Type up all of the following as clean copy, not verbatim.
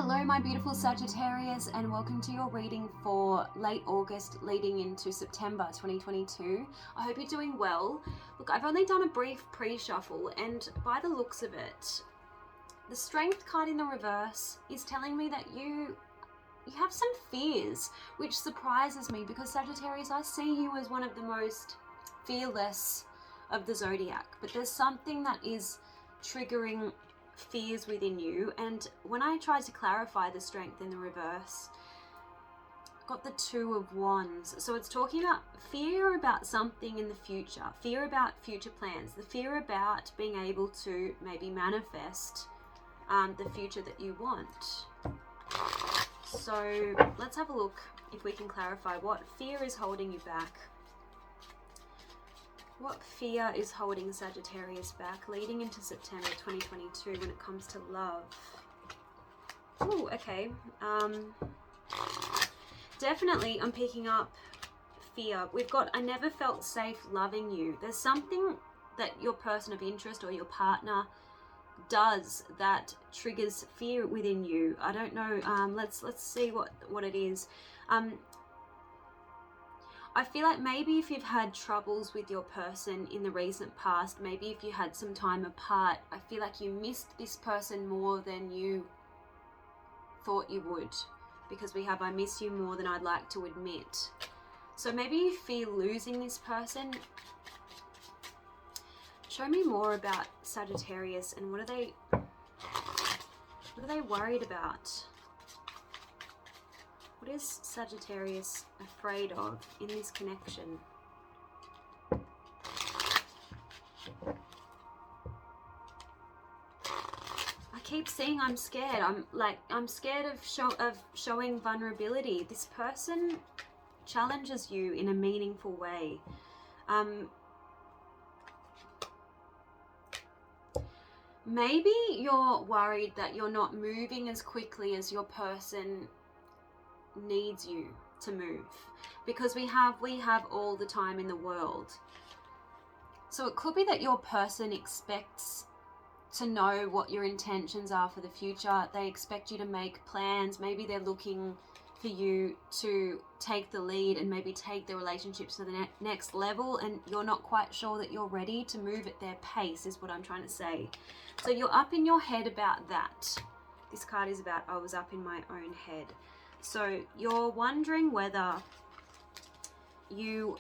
Hello my beautiful Sagittarius, and welcome to your reading for late August leading into September 2022. I hope you're doing well. Look, I've only done a brief pre-shuffle, and by the looks of it, the Strength card in the reverse is telling me that you have some fears, which surprises me because Sagittarius, I see you as one of the most fearless of the zodiac, but there's something that is triggering fears within you. And when I tried to clarify the Strength in the reverse, I got the Two of Wands. So it's talking about fear about something in the future, fear about future plans, the fear about being able to maybe manifest the future that you want. So let's have a look if we can clarify what fear is holding you back. What fear is holding Sagittarius back leading into September 2022 when it comes to love? Oh, okay. Definitely I'm picking up fear. We've got, I never felt safe loving you. There's something that your person of interest or your partner does that triggers fear within you. I don't know. Let's see what it is. I feel like maybe if you've had troubles with your person in the recent past, maybe if you had some time apart, I feel like you missed this person more than you thought you would, because we have I miss you more than I'd like to admit. So maybe you fear losing this person. Show me more about Sagittarius and what are they worried about? What is Sagittarius afraid of in this connection? I keep seeing I'm scared. I'm scared of showing vulnerability. This person challenges you in a meaningful way. Maybe you're worried that you're not moving as quickly as your person needs you to move, because we have all the time in the world. So it could be that your person expects to know what your intentions are for the future. They expect you to make plans. Maybe they're looking for you to take the lead and maybe take the relationships to the next level, and you're not quite sure that you're ready to move at their pace, is what I'm trying to say. So you're up in your head about that. This card is about I was up in my own head. So you're wondering whether you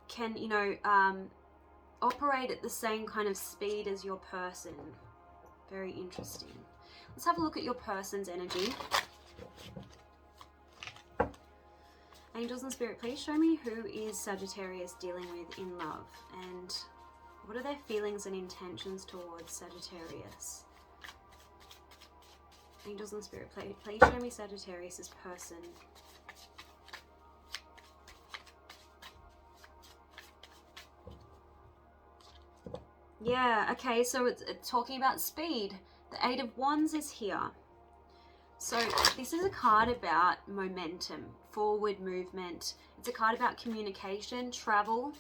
can, operate at the same kind of speed as your person. Very interesting. Let's have a look at your person's energy. Angels and Spirit, please show me who is Sagittarius dealing with in love, and what are their feelings and intentions towards Sagittarius? Angels and Spirit, please show me Sagittarius's person. Yeah, okay, so it's talking about speed. The Eight of Wands is here. So this is a card about momentum, forward movement. It's a card about communication, travel.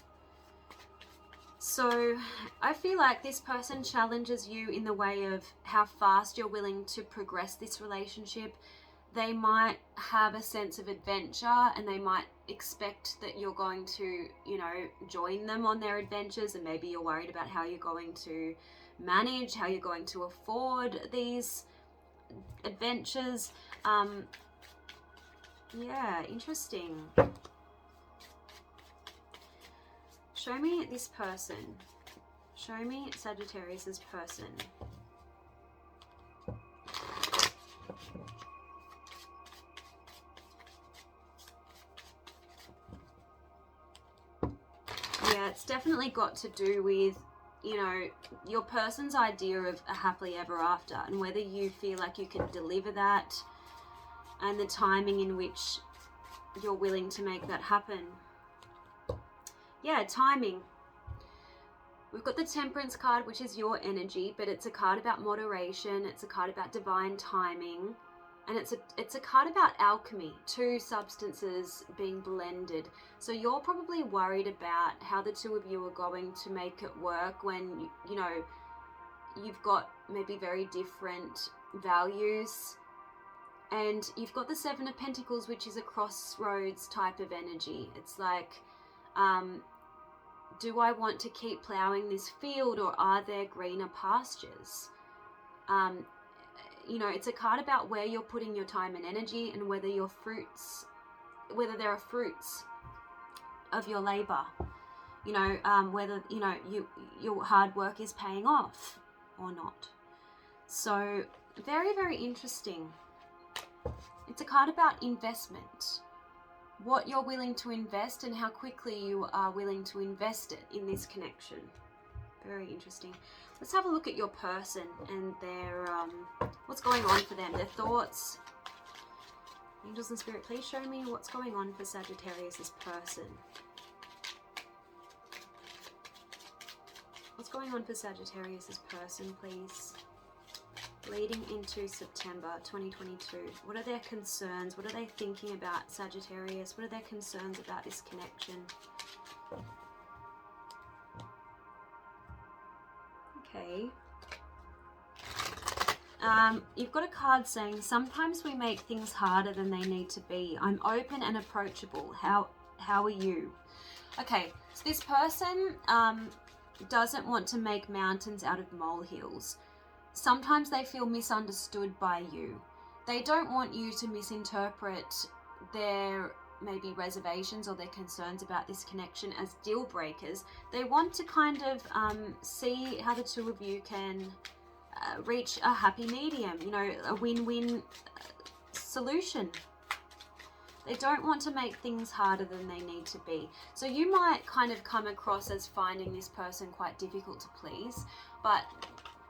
So I feel like this person challenges you in the way of how fast you're willing to progress this relationship. They might have a sense of adventure and they might expect that you're going to, join them on their adventures, and maybe you're worried about how you're going to manage, how you're going to afford these adventures. Yeah, interesting. Show me this person. Show me Sagittarius's person. Yeah, it's definitely got to do with, your person's idea of a happily ever after, and whether you feel like you can deliver that, and the timing in which you're willing to make that happen. Yeah, timing. We've got the Temperance card, which is your energy, but it's a card about moderation. It's a card about divine timing, and it's a card about alchemy, two substances being blended. So you're probably worried about how the two of you are going to make it work when you've got maybe very different values. And you've got the Seven of Pentacles, which is a crossroads type of energy. It's like, do I want to keep plowing this field, or are there greener pastures? You know, it's a card about where you're putting your time and energy, and whether there are fruits of your labor. You know, whether, you know, your hard work is paying off or not. So very, very interesting. It's a card about investment, what you're willing to invest and how quickly you are willing to invest it in this connection. Very interesting. Let's have a look at your person and their what's going on for them, their thoughts. Angels and Spirit, please show me what's going on for Sagittarius's person. What's going on for Sagittarius's person, please? Leading into September 2022. What are their concerns? What are they thinking about, Sagittarius? What are their concerns about this connection? Okay. You've got a card saying, sometimes we make things harder than they need to be. I'm open and approachable. How are you? Okay, so this person doesn't want to make mountains out of molehills. Sometimes they feel misunderstood by you. They don't want you to misinterpret their maybe reservations or their concerns about this connection as deal breakers. They want to kind of see how the two of you can reach a happy medium, you know, a win-win solution. They don't want to make things harder than they need to be. So you might kind of come across as finding this person quite difficult to please, but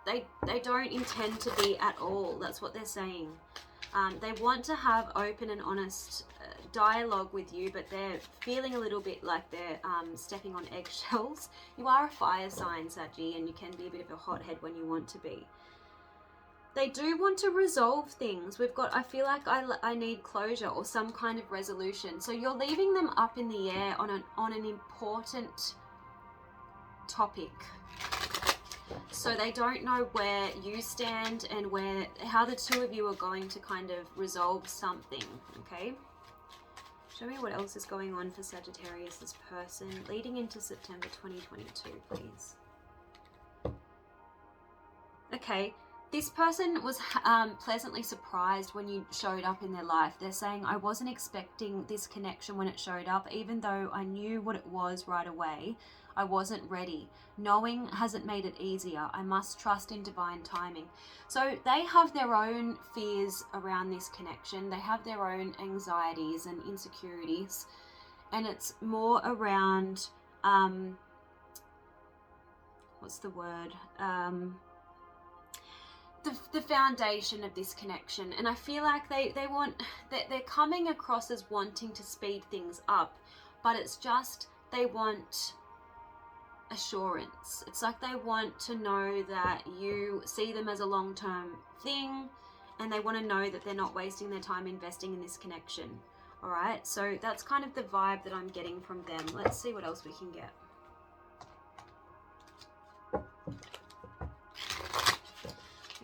they don't intend to be at all. That's what they're saying. They want to have open and honest dialogue with you, but they're feeling a little bit like they're stepping on eggshells. You are a fire sign, Saggy, and you can be a bit of a hothead when you want to be. They do want to resolve things. We've got, I feel like I need closure or some kind of resolution. So you're leaving them up in the air on an important topic. So they don't know where you stand and how the two of you are going to kind of resolve something, okay? Show me what else is going on for Sagittarius's person leading into September 2022, please. Okay, this person was pleasantly surprised when you showed up in their life. They're saying, I wasn't expecting this connection when it showed up, even though I knew what it was right away. I wasn't ready. Knowing hasn't made it easier. I must trust in divine timing. So they have their own fears around this connection. They have their own anxieties and insecurities. And it's more around, what's the word? The foundation of this connection. And I feel like they're coming across as wanting to speed things up, but it's just they want assurance. It's like they want to know that you see them as a long-term thing, and they want to know that they're not wasting their time investing in this connection. All right, so that's kind of the vibe that I'm getting from them. Let's see what else we can get.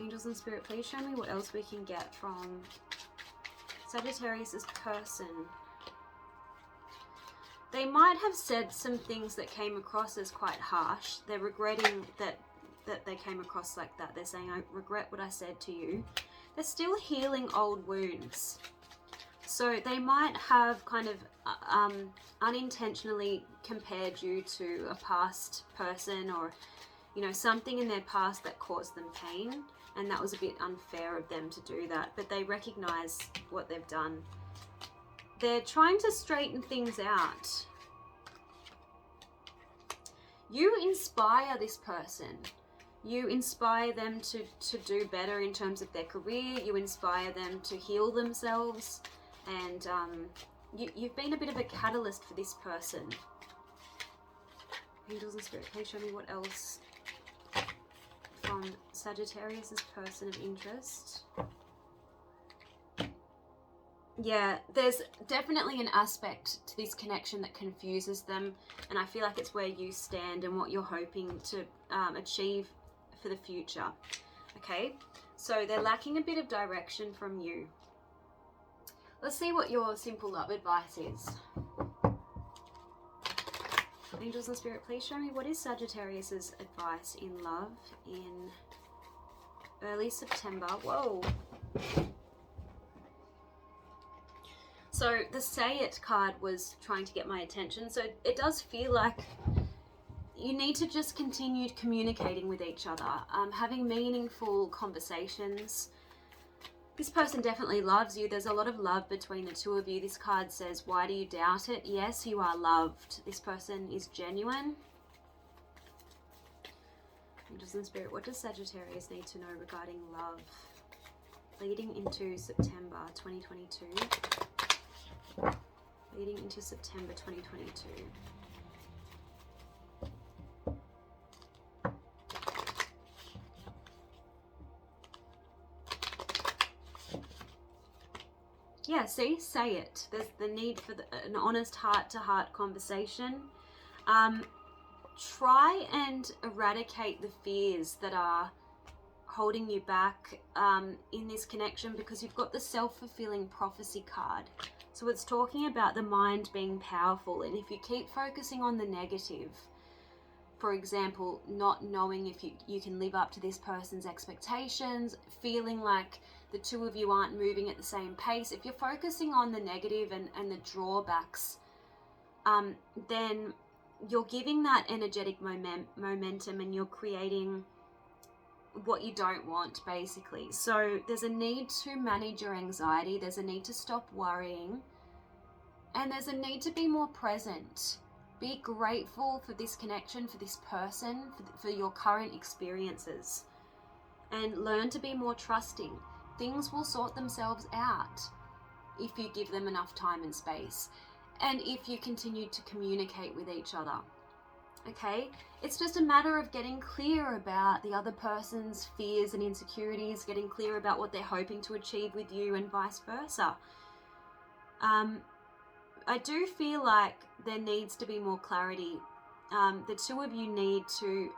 Angels and Spirit, please show me what else we can get from Sagittarius's person. They might have said some things that came across as quite harsh. They're regretting that they came across like that. They're saying, I regret what I said to you. They're still healing old wounds. So they might have kind of unintentionally compared you to a past person, or, you know, something in their past that caused them pain. And that was a bit unfair of them to do that. But they recognize what they've done. They're trying to straighten things out. You inspire this person. You inspire them to do better in terms of their career. You inspire them to heal themselves. And you've been a bit of a catalyst for this person. Angels and Spirit, please show me what else from Sagittarius's person of interest. Yeah, there's definitely an aspect to this connection that confuses them, and I feel like it's where you stand and what you're hoping to achieve for the future. Okay, So they're lacking a bit of direction from you. Let's see what your simple love advice is. Angels and Spirit, please show me what is Sagittarius's advice in love in early September. Whoa. So the Say It card was trying to get my attention. So it does feel like you need to just continue communicating with each other, having meaningful conversations. This person definitely loves you. There's a lot of love between the two of you. This card says, why do you doubt it? Yes, you are loved. This person is genuine. Angels and Spirit, what does Sagittarius need to know regarding love leading into September 2022? Leading into September 2022. Yeah, see, say it. There's the need for an honest heart-to-heart conversation. Try and eradicate the fears that are holding you back in this connection, because you've got the self-fulfilling prophecy card. So it's talking about the mind being powerful, and if you keep focusing on the negative, for example, not knowing if you can live up to this person's expectations, feeling like the two of you aren't moving at the same pace, if you're focusing on the negative and the drawbacks, then you're giving that energetic momentum and you're creating what you don't want, basically. So there's a need to manage your anxiety, there's a need to stop worrying, and there's a need to be more present. Be grateful for this connection, for this person, for your current experiences, and learn to be more trusting. Things will sort themselves out if you give them enough time and space, and if you continue to communicate with each other. Okay? It's just a matter of getting clear about the other person's fears and insecurities, getting clear about what they're hoping to achieve with you, and vice versa. I do feel like there needs to be more clarity. The two of you need to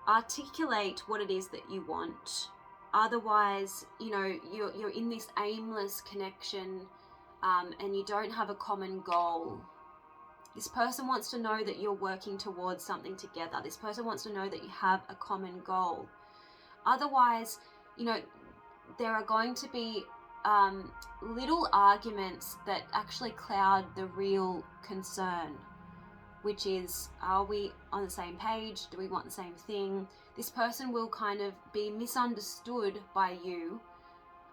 articulate what it is that you want. Otherwise, you're in this aimless connection, and you don't have a common goal. This person wants to know that you're working towards something together. This person wants to know that you have a common goal. Otherwise, there are going to be little arguments that actually cloud the real concern, which is, are we on the same page? Do we want the same thing? This person will kind of be misunderstood by you,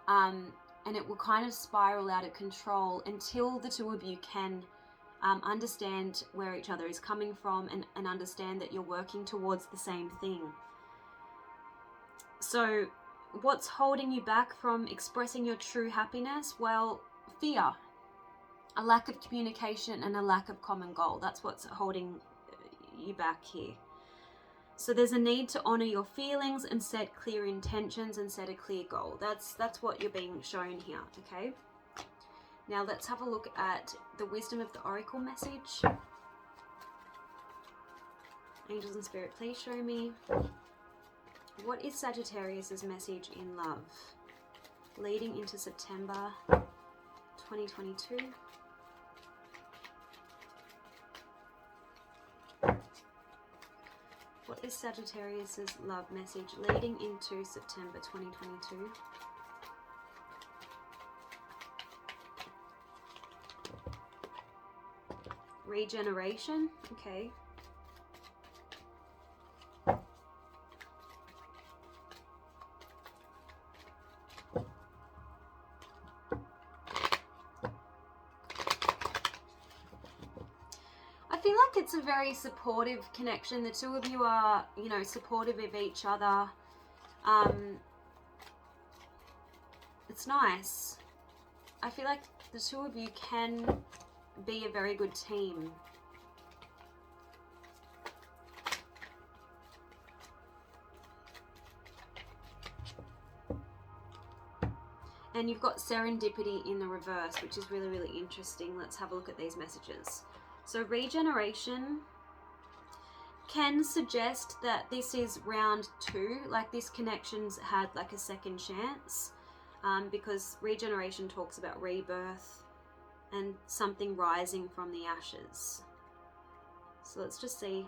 and it will kind of spiral out of control until the two of you can understand where each other is coming from, and understand that you're working towards the same thing. So what's holding you back from expressing your true happiness? Well, fear, a lack of communication, and a lack of common goal. That's what's holding you back here. So there's a need to honor your feelings and set clear intentions and set a clear goal. That's what you're being shown here, okay? Now let's have a look at the wisdom of the oracle message. Angels and Spirit, please show me, what is Sagittarius's message in love leading into September 2022? What is Sagittarius's love message leading into September 2022? Regeneration, okay. I feel like it's a very supportive connection. The two of you are, supportive of each other. It's nice. I feel like the two of you can be a very good team. And you've got serendipity in the reverse, which is really, really interesting. Let's have a look at these messages. So regeneration, can suggest that this is round 2, like this connection's had like a second chance, because regeneration talks about rebirth and something rising from the ashes. So let's just see.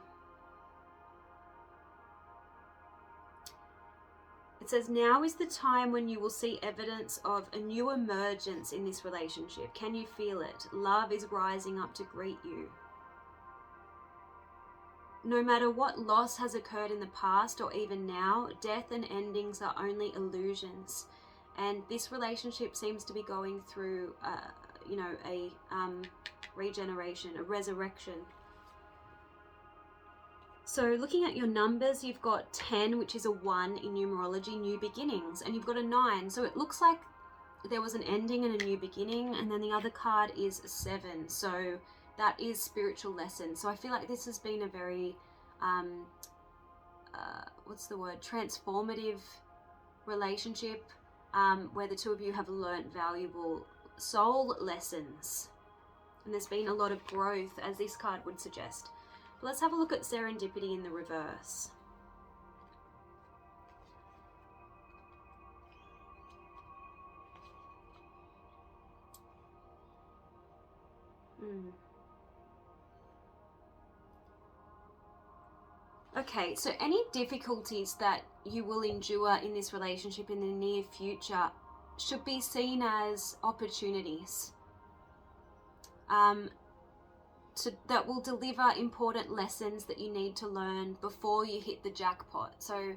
It says, now is the time when you will see evidence of a new emergence in this relationship. Can you feel it? Love is rising up to greet you. No matter what loss has occurred in the past or even now, death and endings are only illusions. And this relationship seems to be going through, a regeneration, a resurrection. So looking at your numbers, you've got 10, which is a 1 in numerology, new beginnings, and you've got a 9. So it looks like there was an ending and a new beginning, and then the other card is a 7. So that is spiritual lesson. So I feel like this has been a very, transformative relationship, where the two of you have learnt valuable soul lessons. And there's been a lot of growth, as this card would suggest. Let's have a look at serendipity in the reverse. Okay, so any difficulties that you will endure in this relationship in the near future should be seen as opportunities. That will deliver important lessons that you need to learn before you hit the jackpot. So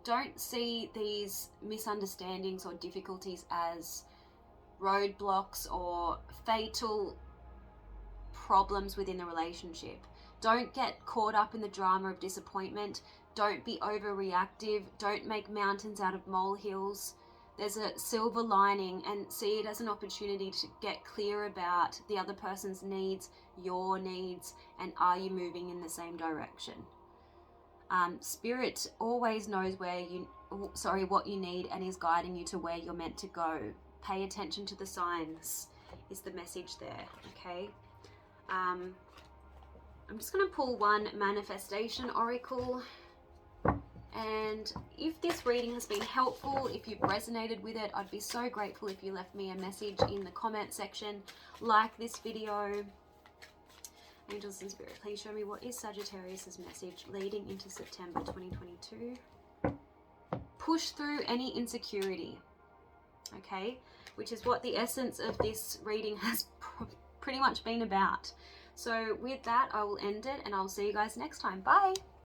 don't see these misunderstandings or difficulties as roadblocks or fatal problems within the relationship. Don't get caught up in the drama of disappointment. Don't be overreactive. Don't make mountains out of molehills. There's a silver lining, and see it as an opportunity to get clear about the other person's needs, your needs, and are you moving in the same direction? Spirit always knows what you need and is guiding you to where you're meant to go. Pay attention to the signs is the message there, okay? I'm just going to pull one manifestation oracle. And if this reading has been helpful, if you've resonated with it, I'd be so grateful if you left me a message in the comment section. Like this video. Angels and Spirit, please show me what is Sagittarius's message leading into September 2022. Push through any insecurity. Okay, which is what the essence of this reading has pretty much been about. So with that, I will end it, and I'll see you guys next time. Bye!